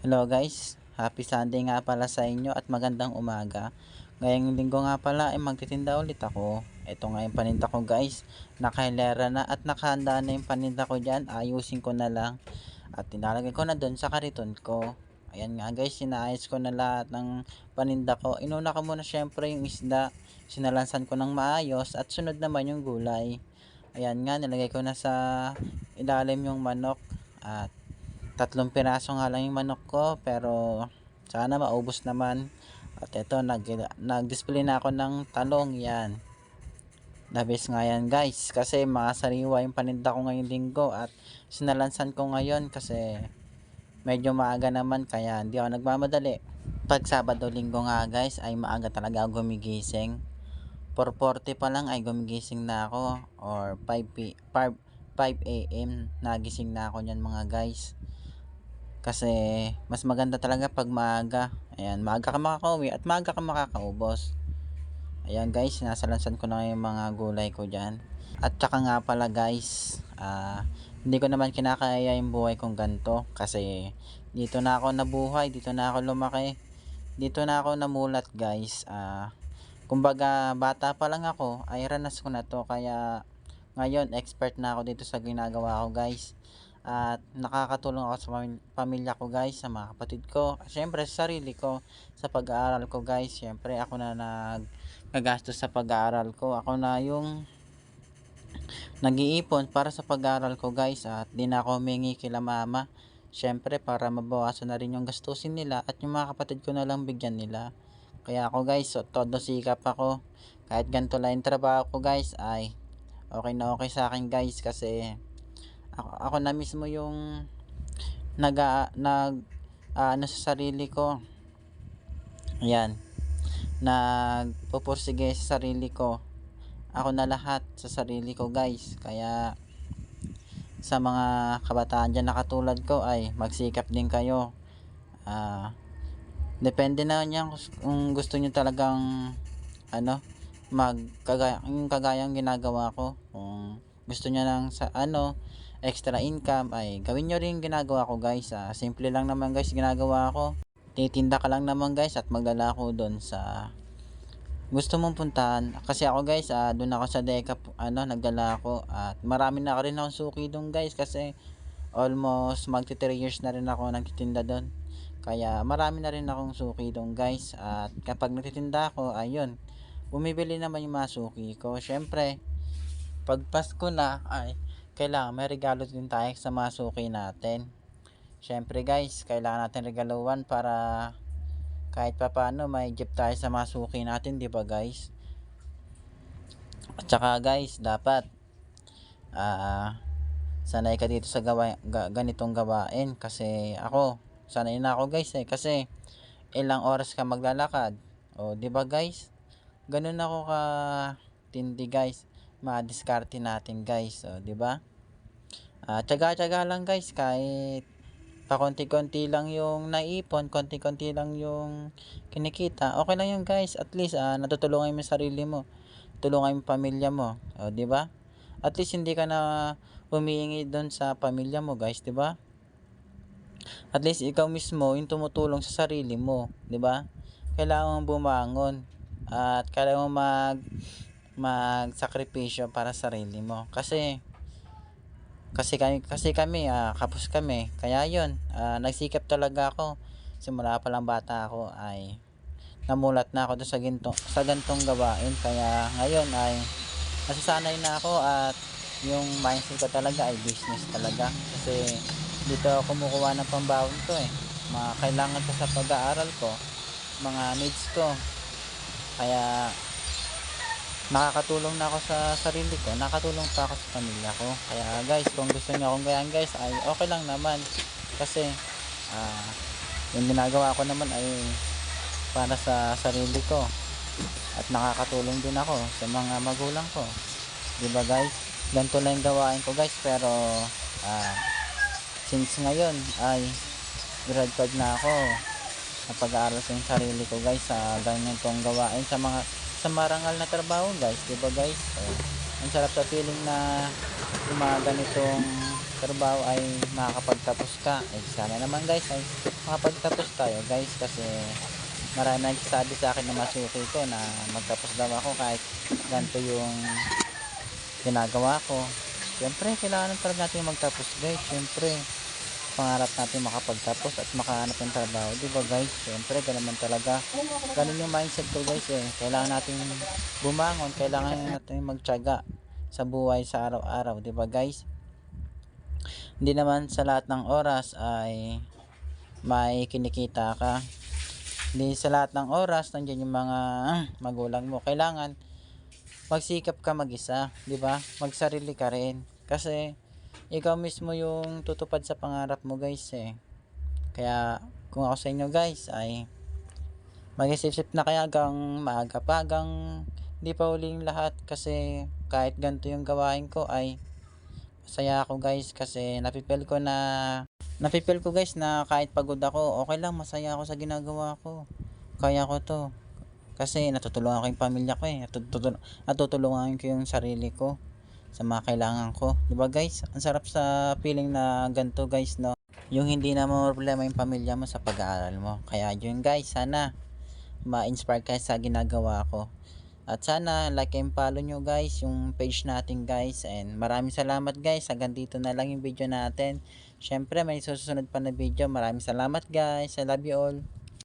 Hello guys, happy Sunday nga pala sa inyo at magandang umaga. Ngayong linggo nga pala ay magtitinda ulit ako. Ito nga yung paninda ko guys, nakahilera na at nakahanda na yung paninda ko dyan. Ayusin ko na lang at tinalagay ko na doon sa kariton ko. Ayan nga guys, sinaayos ko na lahat ng paninda ko. Inuna ko muna syempre yung isda, sinalansan ko ng maayos at sunod naman yung gulay. Ayan nga, nilagay ko na sa ilalim yung manok at 3 piraso nga lang yung manok ko pero sana maubos naman. At ito nag-display na ako ng talong yan. The best nga yan guys kasi mga sariwa yung paninda ko ngayong linggo at sinalansan ko ngayon kasi medyo maaga naman kaya hindi ako nagmamadali. Pag Sabado Linggo nga guys ay maaga talaga ako gumigising. 4:40 pa lang ay gumigising na ako or 5 a.m. nagising na ako niyan mga guys. Kasi mas maganda talaga pag maaga. Ayan, maaga ka makakauwi at maaga ka makakaubos. Ayan guys, sinasalansan ko na yung mga gulay ko dyan. At saka nga pala guys, hindi ko naman kinakaya yung buhay kong ganito. Kasi dito na ako nabuhay, dito na ako lumaki. Dito na ako namulat guys. Kumbaga bata pa lang ako, ay ranas ko na to. Kaya ngayon expert na ako dito sa ginagawa ko guys. At nakakatulong ako sa pamilya ko guys, sa mga kapatid ko, syempre sa sarili ko, sa pag-aaral ko guys. Syempre ako na nagagastos sa pag-aaral ko, ako na yung nag-iipon para sa pag-aaral ko guys. At di na ako humingi kila mama, syempre para mabawasan na rin yung gastusin nila at yung mga kapatid ko na lang bigyan nila. Kaya ako guys, so, todo sikap ako. Kahit ganito lang yung trabaho ko guys ay okay na okay sa akin guys. Kasi ako na mismo yung ano sa sarili ko. Ayan, nagpupursige sa sarili ko. Ako na lahat sa sarili ko guys. Kaya sa mga kabataan dyan na katulad ko ay magsikap din kayo. Depende na yan kung gusto nyo talagang ano, yung kagayang ginagawa ko. Kung gusto nyo lang sa extra income ay gawin nyo rin ginagawa ko guys. Simple lang naman guys ginagawa ko. Titinda ka lang naman guys at maglalako doon sa gusto mong puntahan. Kasi ako guys, doon ako sa Deca nagdala ako at marami na rin akong suki doon guys kasi almost magti 3 years na rin ako nagtitinda doon. Kaya marami na rin akong suki doon guys. At kapag nagtitinda ako, ayun, bumibili naman yung mga suki ko. Syempre, pag Pasko na ay kailangan may regalo din tayo sa mga suki natin. Syempre guys, kailangan natin regaluhan para kahit pa paano may gift tayo sa mga suki natin, di ba guys? At saka guys, dapat sanay ka dito sa ganitong gawain kasi ako sanay na ako guys kasi ilang oras ka maglalakad. O di ba guys? Ganun ako ka tindi guys. Ma-diskarte natin guys. O di ba? Tiyaga-tiyaga lang guys kahit pa konti-konti lang yung naipon, konti-konti lang yung kinikita. Okay lang yun guys. At least natutulungan mo yung sarili mo. Tulungan yung pamilya mo. O di ba? At least hindi ka na humihingi doon sa pamilya mo guys, di ba? At least ikaw mismo yung tumutulong sa sarili mo, di ba? Kailangan mong bumangon at kailangan mong magsakripisyo para sa sarili mo. Kasi kami kapos kami. Kaya yun, nagsikap talaga ako. Simula pa lang bata ako ay namulat na ako doon sa gantong gawain. Kaya ngayon ay nasasanay na ako at yung mindset ko talaga ay business talaga. Kasi dito ako kumukuha ng pambaon ko mga kailangan ko sa pag-aaral ko, mga needs ko. Kaya nakakatulong na ako sa sarili ko, nakatulong pa ako sa pamilya ko. Kaya guys, kung gusto niyo akong gayan guys ay okay lang naman. Kasi yung ginagawa ko naman ay para sa sarili ko at nakakatulong din ako sa mga magulang ko, di ba guys? Ganito lang yung gawain ko guys. Pero since ngayon ay grade 5 na ako, napag-aaral ko yung sarili ko guys sa ganitong gawain, sa marangal na trabaho guys, di ba guys? Ang sarap sa feeling na yung mga ganitong trabaho ay makakapagtapos ka. Ay sana naman guys ay makapagtapos tayo guys, kasi marami nagsasabi sa akin na masuki ko na magtapos daw ako kahit ganito yung ginagawa ko. Siyempre kailangan talaga natin magtapos guys. Siyempre pangarap natin makapagtapos at makahanap ng trabaho, di ba guys? Siyempre ganun man talaga, ganun yung mindset ko guys eh. Kailangan natin bumangon, kailangan natin magtiyaga sa buhay sa araw-araw, di ba guys? Hindi naman sa lahat ng oras ay may kinikita ka. Hindi sa lahat ng oras nandiyan yung mga magulang mo. Kailangan magsikap ka mag-isa, 'di ba? Magsarili ka rin kasi ikaw mismo yung tutupad sa pangarap mo, guys eh. Kaya kung ako sa inyo, guys, ay mag-isip-isip na kaya hanggang maaga pa, hanggang hindi pa huling lahat, kasi kahit ganito yung gawain ko ay masaya ako guys, kasi napipil ko guys na kahit pagod ako, okay lang, masaya ako sa ginagawa ko. Kaya ko to. Kasi natutulungan ko yung pamilya ko eh. Natutulungan ko yung sarili ko sa mga kailangan ko. 'Di ba guys? Ang sarap sa feeling na ganito guys, no? Yung hindi na mo problema yung pamilya mo sa pag-aaral mo. Kaya yun guys, sana ma-inspire kayo sa ginagawa ko. At sana like and follow nyo guys yung page natin guys. And maraming salamat guys. Hanggang dito na lang yung video natin. Syempre may susunod pa na video. Maraming salamat guys. I love you all.